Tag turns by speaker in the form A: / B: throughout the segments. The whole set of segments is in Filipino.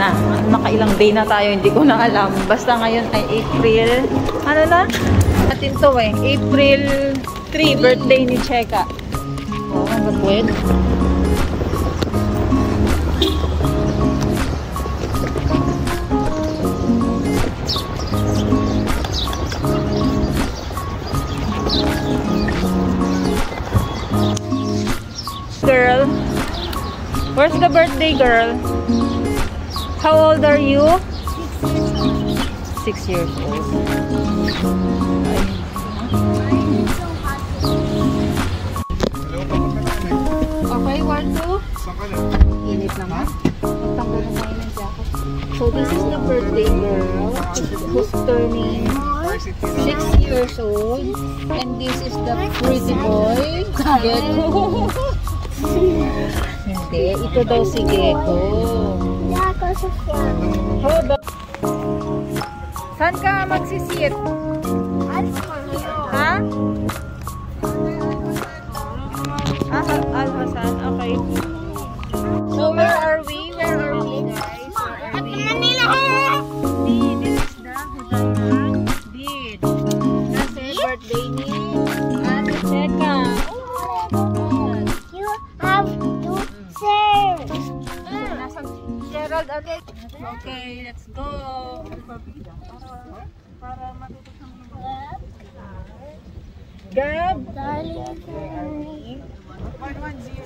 A: na. Makailang day na tayo, hindi ko na alam. Basta ngayon ay April. Ano na? Atin to eh. April 3, birthday ni Cheka. Oh, hanggang buwan. Girl, where's the birthday girl? How old are you? 6 years old. Okay, 1, 2. Init naman. Tanggal na tayo ng jacket. So this is the birthday girl who's turning 6 years old. And this is the pretty boy, Gecko. Hindi, ito daw si Gecko. Saan ka magsisit? Ha? Al-Hasan, okay. So where are we? Where are we, guys? Where are we? This is the Hudayan Beach. Kasi birthday ni Ate Cheka.
B: You have to share.
A: Gerald, okay. Okay, let's go. Gab.
B: Darling.
A: 110.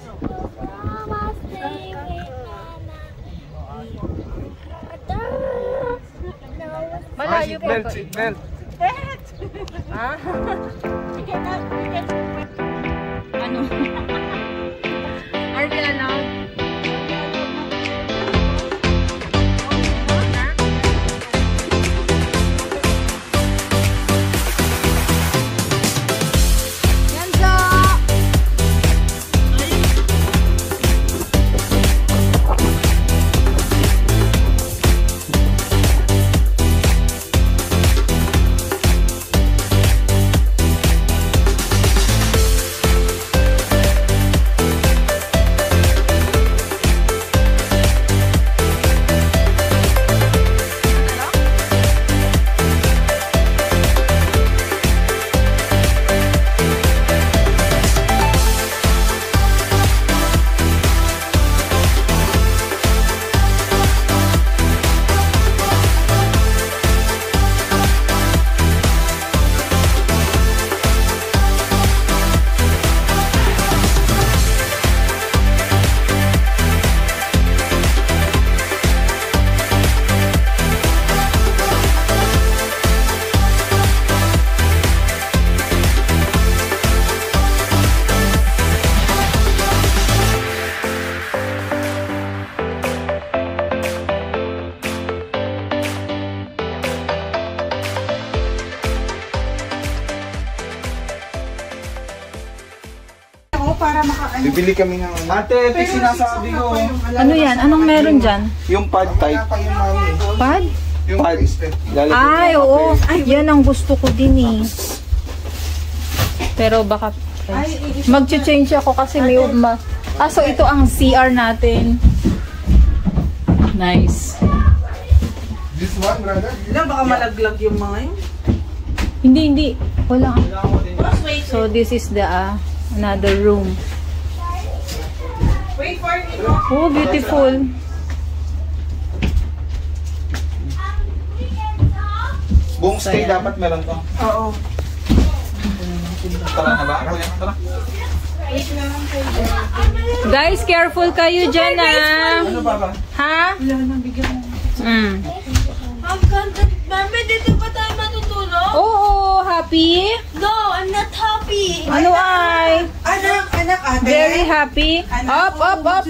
A: Malayo pa ito.
C: Seatbelt.
A: Ha? Ano? Are we allowed?
C: Bibili kami ng... Ate, ito sinasabi ko.
A: Ano yan? Anong meron dyan?
C: Yung pad type.
A: Pad?
C: Yung pad.
A: Ay, oo. Yan ang gusto ko din eh. Pero baka... Mag-change ako kasi may... so ito ang CR natin. Nice.
C: This one, brother?
D: Ilan, baka malaglag yung mga yun?
A: Hindi. Wala. So this is the another room.
D: Wait for it.
A: Oh, beautiful.
C: Buong stay dapat meron to.
D: Oo.
C: Tara na ba? Tara.
A: Guys, careful kayo dyan
C: Ano ba ba?
A: Ha?
B: Mami, dito pa tayo matutulog?
A: Oo, happy?
B: No, I'm not happy.
A: Ano ay?
D: Anak, ate.
A: Very happy. Up.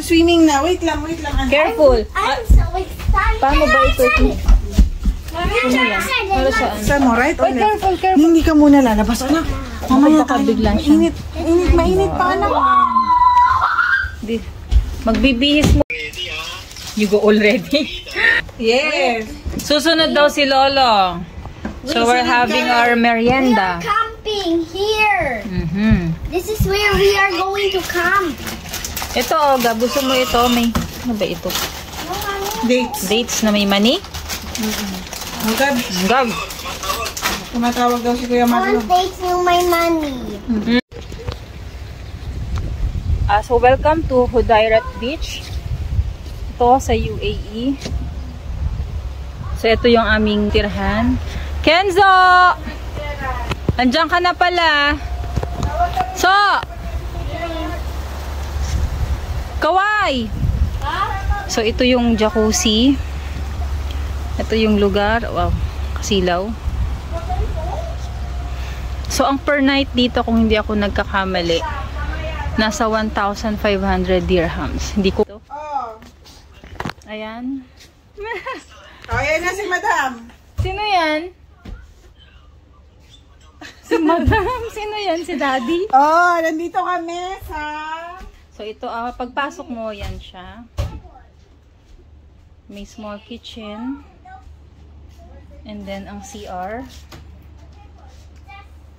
D: Swimming na. Wait lang, anak.
A: Careful.
B: I'm so excited.
A: Paano ba ito?
B: Mami,
A: Para saan?
D: Saan mo, right?
A: Wait, careful.
D: Hindi ka muna lalabas, anak. Mamaya tayo.
A: Bigla siya.
D: Mainit pa, anak.
A: Magbibihis mo. You go already?
D: Yes.
A: Susunod daw si Lolo. So we're having our
B: We
A: merienda.
B: are camping here.
A: This
B: This is where we are going to camp.
A: Ito, oh, gusto mo ito. May, ano ba ito?
B: No, Mami.
D: Dates.
A: Dates na may mani?
D: Ang gab.
A: Gag.
D: Tumatawag daw si Kuya Marlon.
B: Dates yung may money.
A: So welcome to Hudayrat Beach. Ito sa UAE. So ito yung aming tirhan. Kenzo! Andiyan ka na pala. So! Kawai! So ito yung jacuzzi. Ito yung lugar. Wow, kasilaw. So ang per night dito, kung hindi ako nagkakamali, nasa 1,500 dirhams. Hindi ko...
D: Oh.
A: Ayan.
D: Ayan na si Madam.
A: Sino yan? Si Madam? Sino yan? Si Daddy?
D: Oh, nandito kami sa...
A: So ito, pagpasok mo, yan siya. May small kitchen. And then, ang CR.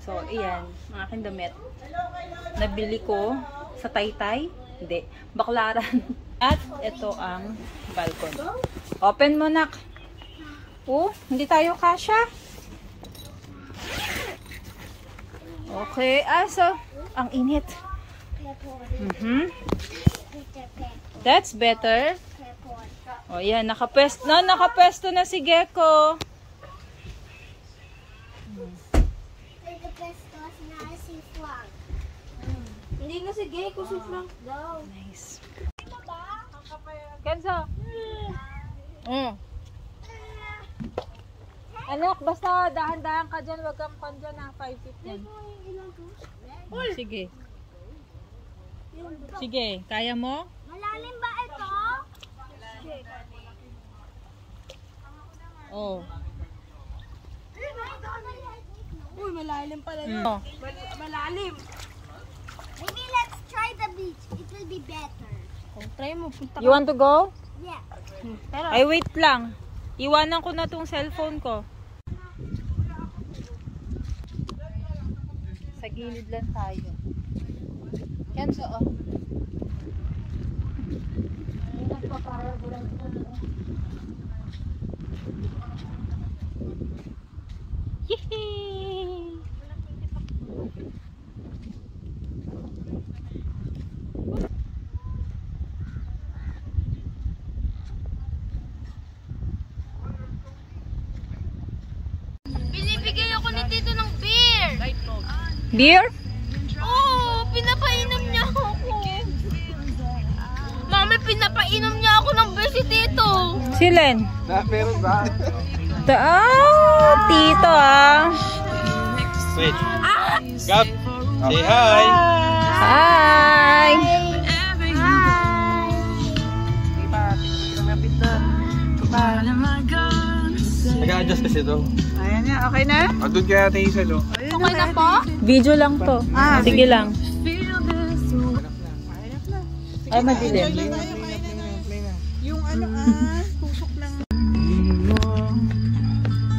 A: So, ayan. Ang aking damit. Nabili ko sa Taytay. Hindi. Baklaran. At ito ang balcony. Open mo, nak. Oh, hindi tayo kasya. Okay. So, ang init. That's better. Oh, yan. Nakapwesto na si Gecko.
B: Hindi na si Gecko, si Frank daw.
A: Nice. Kenzo. Anak, basta dahan-dahan ka dyan. Huwag kang pan dyan ng 5 feet yan. Sige. Sige, kaya mo?
B: Malalim ba ito?
A: Oh.
B: Uy, malalim pala yun.
A: Oh.
B: Malalim. Maybe let's try the beach. It will be better. Try mo, punta
A: You want to go?
B: Yeah.
A: Ay, wait lang. Iwanan ko na tong cellphone ko. Sa gilid lang tayo. Yan so, oh. Yehey!
B: Binibigay ako ni Tito ng beer.
A: Beer?
B: Oo, pinapainom niya ako. Mami, pinapainom niya ako ng beer si Tito.
A: Silen?
C: Meron ba?
A: Tito
C: Wait. Gab, say hi.
A: Hi!
C: Nag-a-adjust kasi ito.
D: Ayan na, okay na?
C: Doon kaya Ate Hazel, oh.
B: Okay na po?
A: Video lang to. Sige lang. Ay, madilim.
D: Yung ano tusok lang.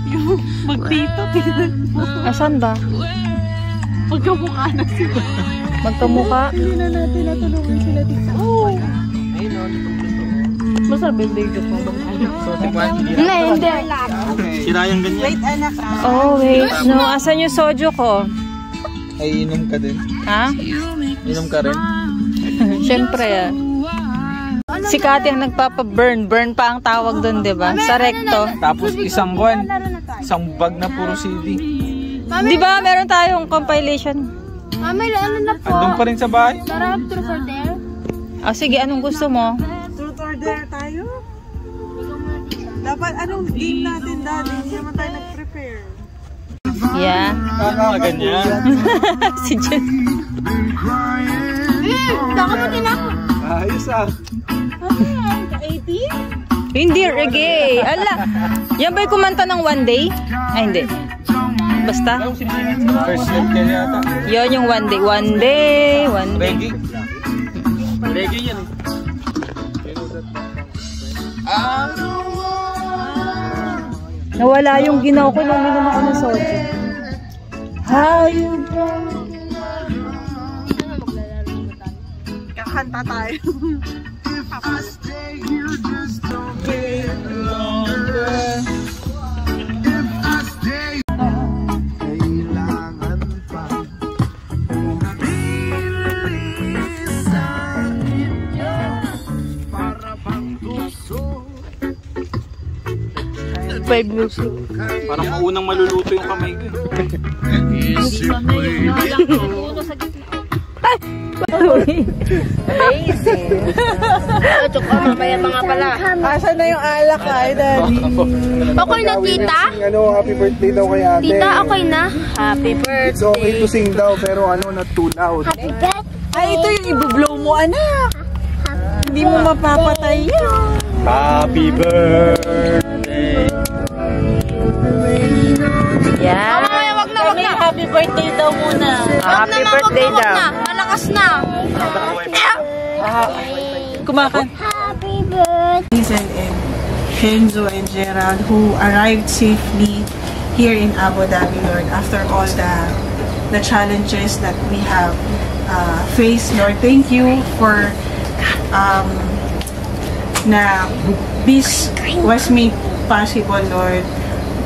D: Yung magtito, tingnan mo.
A: Asan ba?
D: Magkamukha na sila.
A: Magkamukha?
D: Hindi na natin natulungan sila dito. Oh. Basta big joke mo bang ano?
C: So, tikman.
A: Hindi.
C: Sira yung ganyan.
D: Wait, anak
A: Oh, wait. No, asan yung soju ko?
C: Ay, inom ka din.
A: Ha?
C: Inom ka rin.
A: Siyempre, Si Kati ang nagpapa-burn. Burn pa ang tawag doon, di ba? Sa recto.
C: Tapos isang buwan. Isang bag na puro CD.
A: Di ba meron tayong compilation?
B: Mami, ano na po?
C: Andun pa rin sa bahay.
B: Sarap, true for there.
A: Sige, anong gusto mo?
D: Truth or dare tayo? Dapat anong game natin, Daddy? Hindi naman tayo nag-prepare.
A: Yeah.
C: Ganyan.
A: Si Jen.
B: Baka mo din ako.
C: Ayos ah.
D: 80?
A: Hindi, reggae. Ala. Yan ba'y kumanta ng One Day? Ay, hindi. Basta.
C: First night ka yata.
A: Yon yung One Day. One Day. One Day.
C: Reggae. Reggae yan.
A: Nawala yung ginaw ko nung minum ako ng soju. How you
D: Kakanta tayo.
C: Parang maunang maluluto yung kamay ko.
A: Amazing. Tsaka mamaya mga pala.
D: Asa na yung alak ay, Daddy?
B: Okay na, tita?
E: Ano, happy birthday daw kay ate.
B: Tita, okay na?
A: Happy birthday.
E: It's okay to sing daw, pero ano, not too loud.
B: Happy birthday.
D: Ay, ito yung ibublow mo, anak. Hindi mo mapapatay yun.
C: Happy birthday.
A: Yan.
B: Mamaya, wag na.
D: Happy birthday daw muna.
A: Happy birthday daw.
B: Malakas na.
D: Kumakan.
B: Happy birthday.
D: Hazel and Kenzo and Gerald who arrived safely here in Abu Dhabi, Lord, after all the challenges that we have faced, Lord. Thank you for na this was made possible, Lord,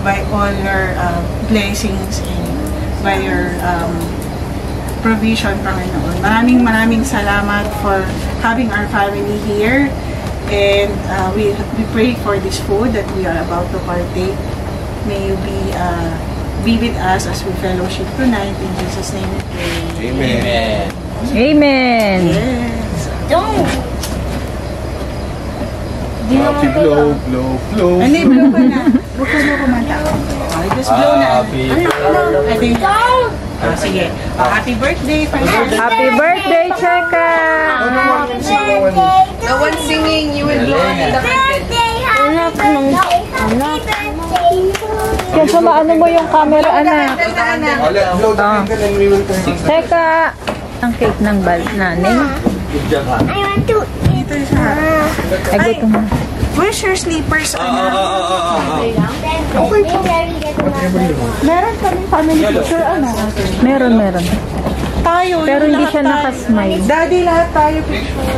D: by all your blessings and by your provision, Panginoon. Maraming salamat for having our family here, and we pray for this food that we are about to partake. May you be with us as we fellowship tonight. In Jesus' name we pray.
C: Amen.
A: Amen.
D: Yes.
E: Happy blow.
D: Hindi, blow ka na. Huwag ka na kumanta. Okay, just blow na.
C: Happy
D: Sige. Happy birthday.
A: Happy birthday, Cheka.
B: No one singing, you will blow in the birthday. Anak,
A: Kaya ano mo yung camera, anak.
E: Blow the candle and we will turn on.
A: Cheka. Ang cake ng naning.
B: I want to eat.
D: Ito siya.
A: Ay, gutom na.
D: Where's your slippers, anak?
B: Okay.
D: Meron kami family picture, anak.
A: Meron.
D: Tayo.
A: Pero
D: yung
A: hindi
D: lahat
A: siya
D: tayo.
A: nakasmile.
D: Daddy, lahat tayo picture.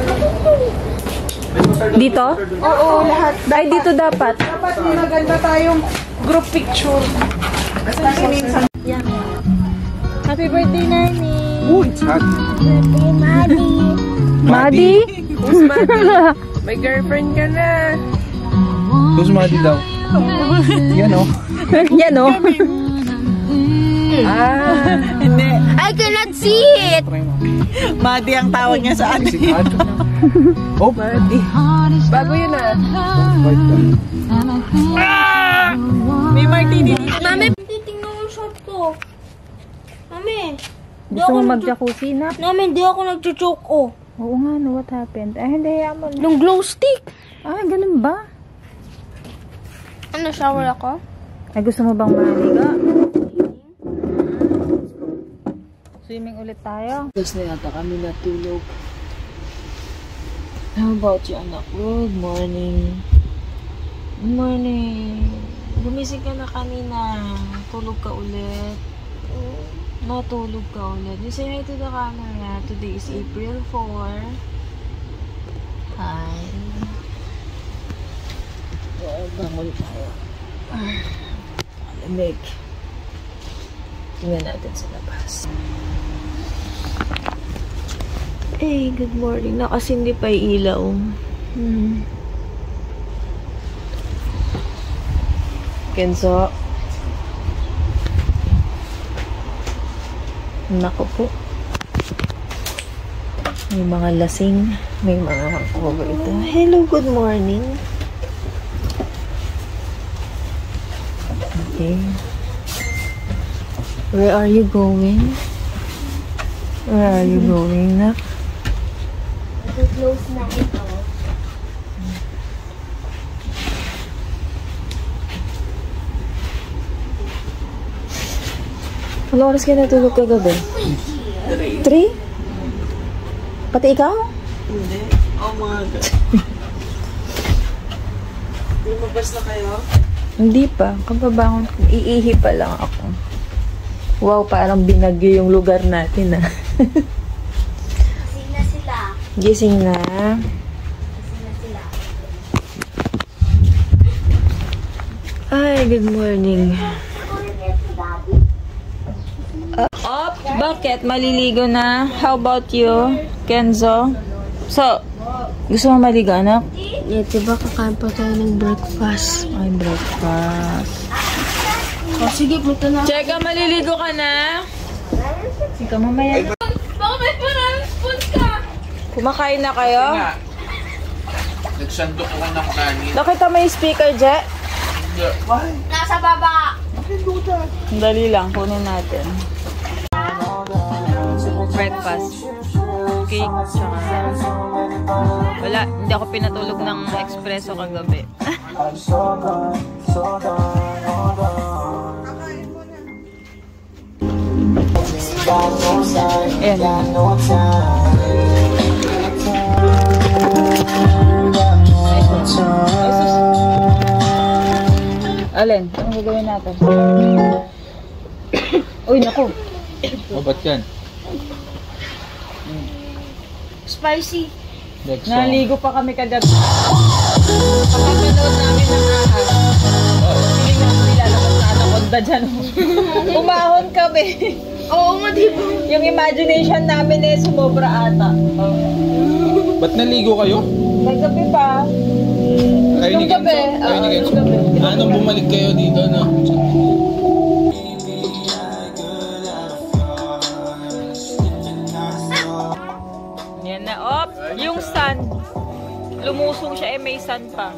A: Dito?
D: Oo, lahat.
A: Ay, dito dapat.
D: Dapat may maganda tayong group picture. Kasi minsan.
A: Happy birthday, Nani.
E: Ooh, it's hot.
A: Madi?
D: May girlfriend ka na.
E: Who's Madi daw? Yan o.
A: Yan o.
D: Hindi.
B: I cannot see it.
D: Madi ang tawag niya sa atin.
E: Oh,
D: Madi. Bago yun ah. May martini.
B: Mami, titingnan mo yung shot ko. Mami.
A: Gusto mo mag-jacuzzi na?
B: Mami, hindi ako nag-choke oh.
A: Oo nga, no, what happened? Ay, hindi, hayaan mo na.
B: Nung glow stick.
A: Ah, ganun ba?
B: Ano, shower ako?
A: Ay, gusto mo bang mahaliga? Swimming ulit tayo.
F: Tapos na yata kami natulog. How about you, anak? Good morning. Good morning. Gumising ka na kanina. Tulog ka ulit. Natulog ka ulit. You say hi to the camera. Today is April 4. Hi. Well, bangon tayo. Malamig. Tingnan natin sa labas. Hey, good morning. Nakasindi pa yung ilaw. Kenzo. Nako po. May mga lasing. May mga cover ito. Hello, good morning. Okay. Where are you going? Where are you going, Nak?
B: Close na ito.
F: Ano oras ka natulog kagabi? 3? Pati ikaw?
D: Hindi. Oh my God. Lumabas na kayo?
F: Hindi pa. Kababangon ko. Iihi pa lang ako. Wow, parang binagyo yung lugar natin, ah.
B: Gising na sila.
F: Gising na.
B: Gising
F: Hi, good morning. Up, bakit? Maliligo na? How about you, Kenzo? So, gusto mo maligo, anak?
A: Yeah, diba kakain pa tayo ng breakfast?
F: Ay, breakfast.
A: Oh, sige, punta na.
F: Cheka, maliligo ka na? Sige, mamaya na.
B: Baka may maraming spoon ka!
F: Kumakain na kayo?
C: Nagsandok ako ng kanin.
F: Nakita mo yung speaker, Je?
B: Nasa baba!
F: Dali lang, kunin natin. Breakfast. Cake, tsaka... Wala, hindi ako pinatulog ng espresso kagabi. Ayan. Alin, anong gagawin natin? Uy, naku.
E: Oh, ba't yan?
B: Spicy.
E: Next
F: Naligo pa kami kagabi. Pagkakanood namin ng ahas. Hindi nga nilalabas na anaconda dyan. Umahon kami.
B: Oo nga, di ba?
F: Yung imagination namin eh, sumobra ata.
E: Ba't naligo kayo?
F: Kagabi pa.
E: Kayo ni
F: Nung gabi.
E: Kenzo? Kayo ni
F: Oo,
E: Kenzo?
F: nung gabi.
E: Anong bumalik kayo dito, no?
F: Yan na. Op, yung sun. Lumusong siya eh, may sun pa.